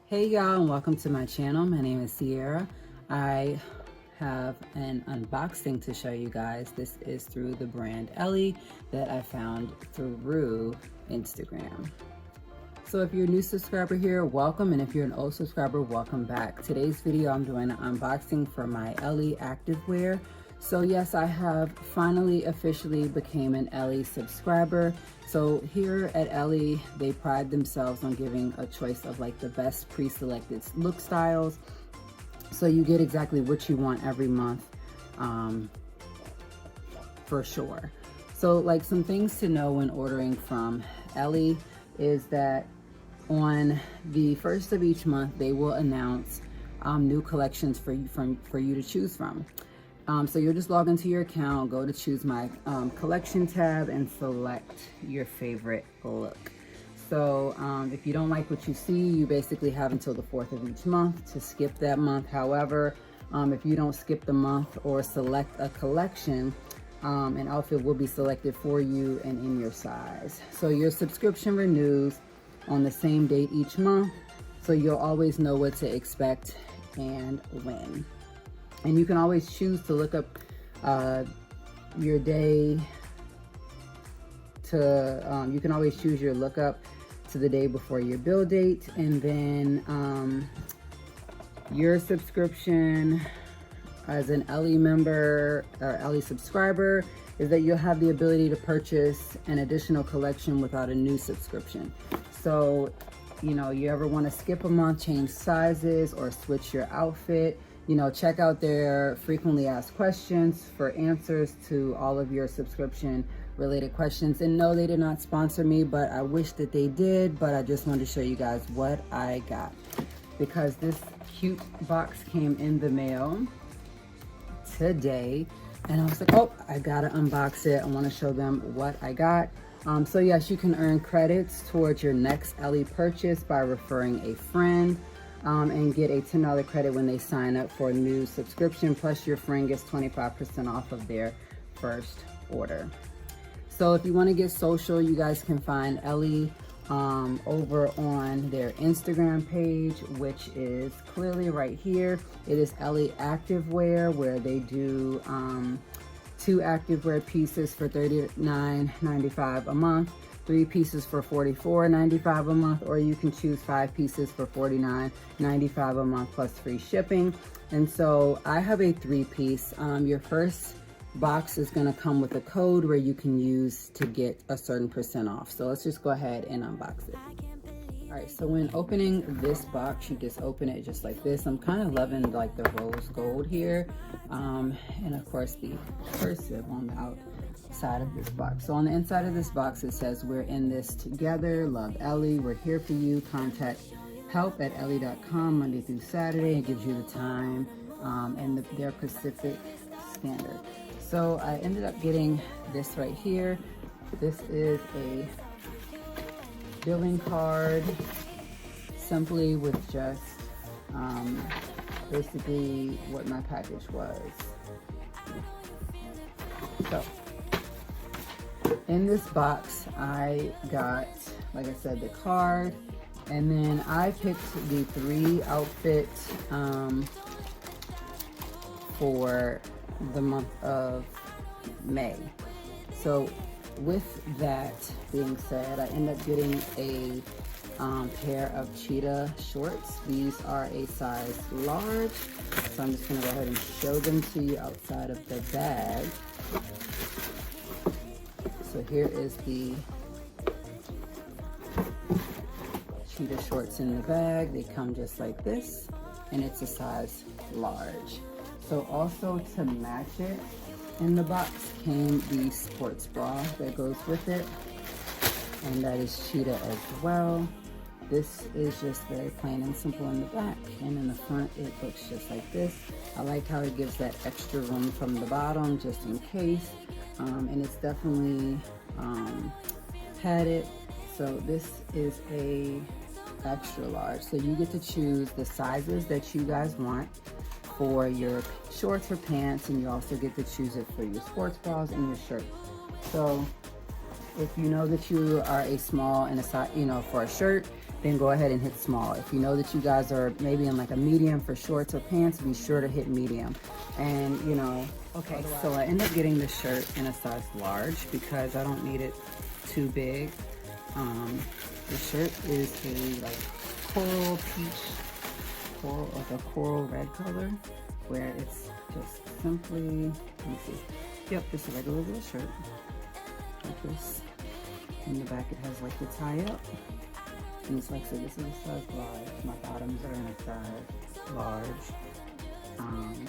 Hey y'all, and welcome to my channel. My name is Ciara. I have an unboxing to show you guys. This is through the brand Ellie that I found through Instagram. So if you're a new subscriber here, welcome, and if you're an old subscriber, welcome back. Today's video, I'm doing an unboxing for my Ellie Activewear. So yes, I have finally officially became an Ellie subscriber. So here at Ellie, they pride themselves on giving a choice of like the best pre-selected look styles. So you get exactly what you want every month, for sure. So like some things to know when ordering from Ellie is that on the first of each month, they will announce new collections for you to choose from. So you'll just log into your account, go to choose my collection tab, and select your favorite look. So if you don't like what you see, you basically have until the 4th of each month to skip that month. However, if you don't skip the month or select a collection, an outfit will be selected for you and in your size. So your subscription renews on the same date each month, so you'll always know what to expect and when. And you can always choose to look up your day to, you can always choose your lookup to the day before your bill date. And then your subscription as an Ellie member or Ellie subscriber is that you'll have the ability to purchase an additional collection without a new subscription. So, you know, you ever want to skip a month, change sizes, or switch your outfit, you know, check out their frequently asked questions for answers to all of your subscription related questions. And no, they did not sponsor me, but I wish that they did. But I just wanted to show you guys what I got, because this cute box came in the mail today. And I was like, oh, I gotta unbox it. I want to show them what I got. So yes, you can earn credits towards your next Ellie purchase by referring a friend. And get a $10 credit when they sign up for a new subscription, plus your friend gets 25% off of their first order. So if you want to get social, you guys can find Ellie over on their Instagram page, which is clearly right here. It is Ellie Activewear, where they do 2 activewear pieces for $39.95 a month, 3 pieces for $44.95 a month, or you can choose 5 pieces for $49.95 a month plus free shipping. And so I have a 3-piece. Your first box is going to come with a code where you can use to get a certain % off. So let's just go ahead and unbox it. All right, so when opening this box, you just open it just like this. I'm kind of loving like the rose gold here, and of course the cursive on the outside of this box. So on the inside of this box, it says, "We're in this together. Love, Ellie. We're here for you. Contact help@ellie.com Monday through Saturday." It gives you the time and their Pacific Standard. So I ended up getting this right here. This is a billing card, simply with just basically what my package was. So in this box, I got, like I said, the card, and then I picked the 3 outfits for the month of May. So with that being said, I ended up getting a pair of cheetah shorts. These are a size large, so I'm just going to go ahead and show them to you outside of the bag. So here is the cheetah shorts in the bag. They come just like this, and it's a size large. So also to match it, in the box came the sports bra that goes with it, and that is cheetah as well. This is just very plain and simple in the back, and in the front it looks just like this. I like how it gives that extra room from the bottom just in case, and it's definitely padded. So this is a extra large, so you get to choose the sizes that you guys want for your shorts or pants, and you also get to choose it for your sports bras and your shirts. So If you know that you are a small and a size, you know, for a shirt, then go ahead and hit small. If you know that you guys are maybe in like a medium for shorts or pants, be sure to hit medium. And you know, okay, so I end up getting this shirt in a size large because I don't need it too big. The shirt is a like coral peach, coral, like a coral red color, where it's just simply, let me see. Yep, just a regular little shirt, like this. In the back it has like the tie up. And it's like, so this is a size large. My bottoms are in a size large. And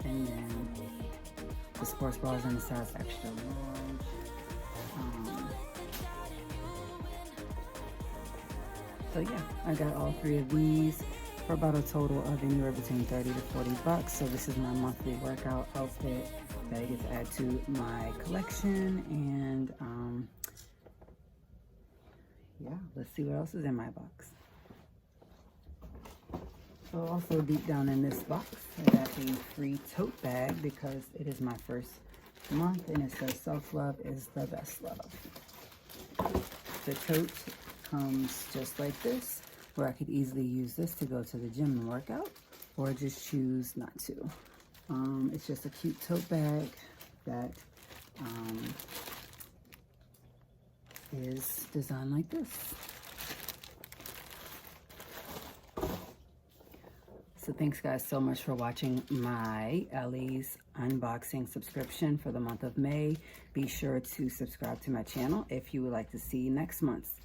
then the sports bra is in a size extra large. So yeah, I got all three of these for about a total of anywhere between 30 to 40 bucks. So this is my monthly workout outfit that I get to add to my collection. And yeah, let's see what else is in my box. So also deep down in this box, I got a free tote bag because it is my first month and it says self-love is the best love. The tote comes just like this, where I could easily use this to go to the gym and work out, or just choose not to. It's just a cute tote bag that is designed like this. So thanks guys so much for watching my Ellie's unboxing subscription for the month of May. Be sure to subscribe to my channel if you would like to see next month's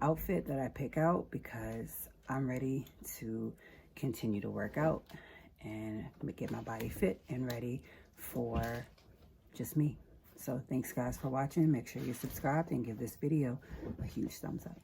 outfit that I pick out, because I'm ready to continue to work out and get my body fit and ready for just me. So thanks guys for watching. Make sure you subscribe and give this video a huge thumbs up.